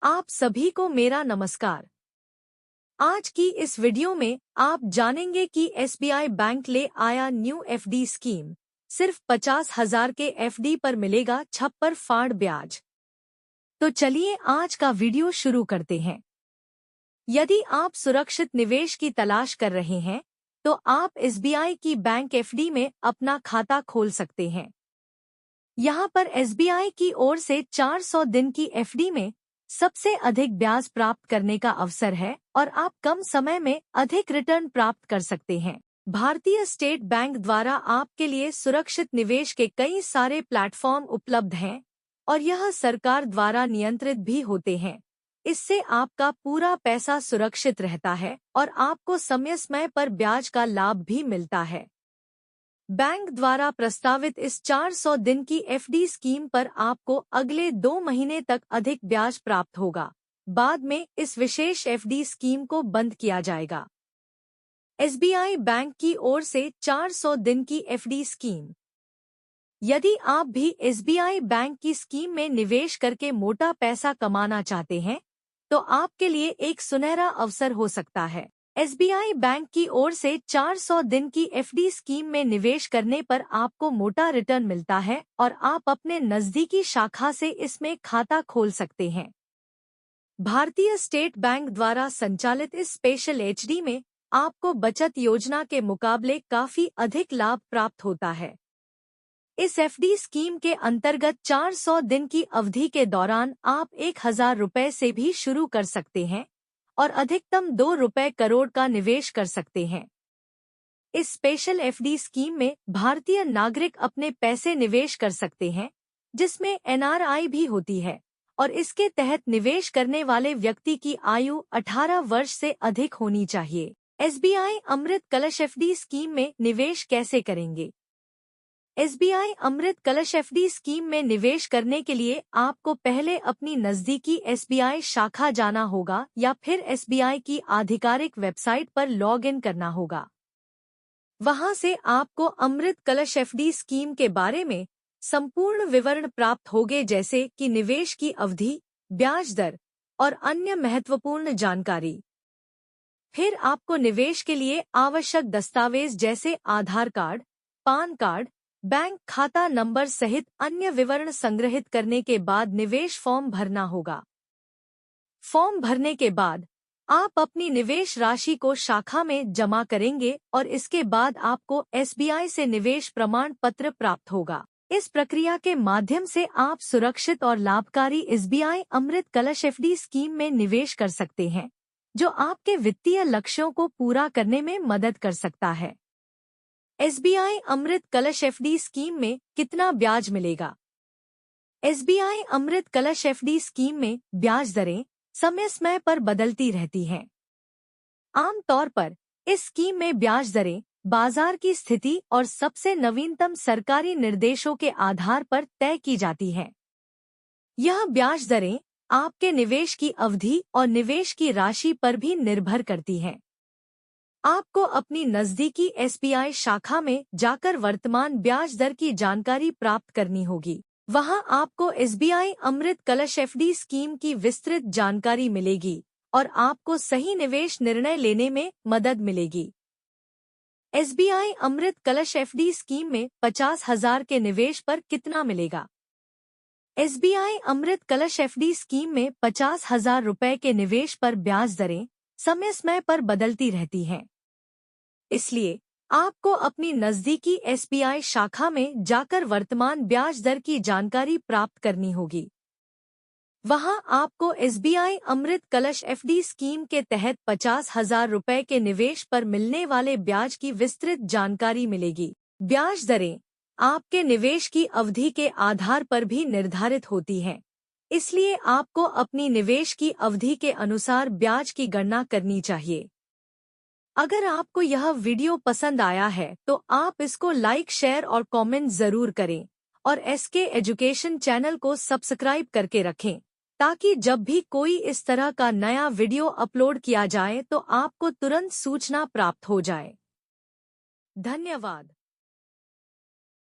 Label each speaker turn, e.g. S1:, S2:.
S1: आप सभी को मेरा नमस्कार। आज की इस वीडियो में आप जानेंगे कि एसबीआई बैंक ले आया न्यू एफडी स्कीम। सिर्फ 50,000 के एफडी पर मिलेगा 56% ब्याज। तो चलिए आज का वीडियो शुरू करते हैं। यदि आप सुरक्षित निवेश की तलाश कर रहे हैं तो आप एसबीआई की बैंक एफडी में अपना खाता खोल सकते हैं। यहाँ पर एसबीआई की ओर से 400 दिन की एफडी में सबसे अधिक ब्याज प्राप्त करने का अवसर है और आप कम समय में अधिक रिटर्न प्राप्त कर सकते हैं। भारतीय स्टेट बैंक द्वारा आपके लिए सुरक्षित निवेश के कई सारे प्लेटफॉर्म उपलब्ध हैं और यह सरकार द्वारा नियंत्रित भी होते हैं। इससे आपका पूरा पैसा सुरक्षित रहता है और आपको समय समय पर ब्याज का लाभ भी मिलता है। बैंक द्वारा प्रस्तावित इस 400 दिन की एफडी स्कीम पर आपको अगले 2 महीने तक अधिक ब्याज प्राप्त होगा। बाद में इस विशेष एफडी स्कीम को बंद किया जाएगा। एसबीआई बैंक की ओर से 400 दिन की एफडी स्कीम। यदि आप भी एसबीआई बैंक की स्कीम में निवेश करके मोटा पैसा कमाना चाहते हैं तो आपके लिए एक सुनहरा अवसर हो सकता है। एसबीआई बैंक की ओर से 400 दिन की एफडी स्कीम में निवेश करने पर आपको मोटा रिटर्न मिलता है और आप अपने नजदीकी शाखा से इसमें खाता खोल सकते हैं। भारतीय स्टेट बैंक द्वारा संचालित इस स्पेशल एचडी में आपको बचत योजना के मुकाबले काफी अधिक लाभ प्राप्त होता है। इस एफडी स्कीम के अंतर्गत 400 दिन की अवधि के दौरान आप 1,000 रुपए से भी शुरू कर सकते हैं और अधिकतम 2 रुपए करोड़ का निवेश कर सकते हैं। इस स्पेशल एफडी स्कीम में भारतीय नागरिक अपने पैसे निवेश कर सकते हैं जिसमें एनआरआई भी होती है और इसके तहत निवेश करने वाले व्यक्ति की आयु 18 वर्ष से अधिक होनी चाहिए। एसबीआई अमृत कलश एफडी स्कीम में निवेश कैसे करेंगे? एसबीआई अमृत कलश एफडी स्कीम में निवेश करने के लिए आपको पहले अपनी नजदीकी एसबीआई शाखा जाना होगा या फिर एसबीआई की आधिकारिक वेबसाइट पर लॉग इन करना होगा। वहां से आपको अमृत कलश एफडी स्कीम के बारे में संपूर्ण विवरण प्राप्त होंगे, जैसे कि निवेश की अवधि, ब्याज दर और अन्य महत्वपूर्ण जानकारी। फिर आपको निवेश के लिए आवश्यक दस्तावेज जैसे आधार कार्ड, पान कार्ड, बैंक खाता नंबर सहित अन्य विवरण संग्रहित करने के बाद निवेश फॉर्म भरना होगा। फॉर्म भरने के बाद आप अपनी निवेश राशि को शाखा में जमा करेंगे और इसके बाद आपको एसबीआई से निवेश प्रमाण पत्र प्राप्त होगा। इस प्रक्रिया के माध्यम से आप सुरक्षित और लाभकारी एसबीआई अमृत कलश एफडी स्कीम में निवेश कर सकते हैं, जो आपके वित्तीय लक्ष्यों को पूरा करने में मदद कर सकता है। एसबीआई अमृत कलश एफडी स्कीम में कितना ब्याज मिलेगा? एसबीआई अमृत कलश एफडी स्कीम में ब्याज दरें समय समय पर बदलती रहती हैं। आमतौर पर इस स्कीम में ब्याज दरें बाजार की स्थिति और सबसे नवीनतम सरकारी निर्देशों के आधार पर तय की जाती हैं। यह ब्याज दरें आपके निवेश की अवधि और निवेश की राशि पर भी निर्भर करती हैं। आपको अपनी नजदीकी एसबीआई शाखा में जाकर वर्तमान ब्याज दर की जानकारी प्राप्त करनी होगी। वहां आपको एसबीआई अमृत कलश एफडी स्कीम की विस्तृत जानकारी मिलेगी और आपको सही निवेश निर्णय लेने में मदद मिलेगी। एसबीआई अमृत कलश एफडी स्कीम में 50,000 के निवेश पर कितना मिलेगा? एसबीआई अमृत कलश एफडी स्कीम में 50,000 रुपए के निवेश पर ब्याज दरें समय समय पर बदलती रहती हैं। इसलिए आपको अपनी नजदीकी एसबीआई शाखा में जाकर वर्तमान ब्याज दर की जानकारी प्राप्त करनी होगी। वहां आपको एसबीआई अमृत कलश एफडी स्कीम के तहत 50,000 रुपए के निवेश पर मिलने वाले ब्याज की विस्तृत जानकारी मिलेगी। ब्याज दरें आपके निवेश की अवधि के आधार पर भी निर्धारित होती हैं, इसलिए आपको अपनी निवेश की अवधि के अनुसार ब्याज की गणना करनी चाहिए। अगर आपको यह वीडियो पसंद आया है तो आप इसको लाइक, शेयर और कमेंट जरूर करें और एसके एजुकेशन चैनल को सब्सक्राइब करके रखें ताकि जब भी कोई इस तरह का नया वीडियो अपलोड किया जाए तो आपको तुरंत सूचना प्राप्त हो जाए। धन्यवाद।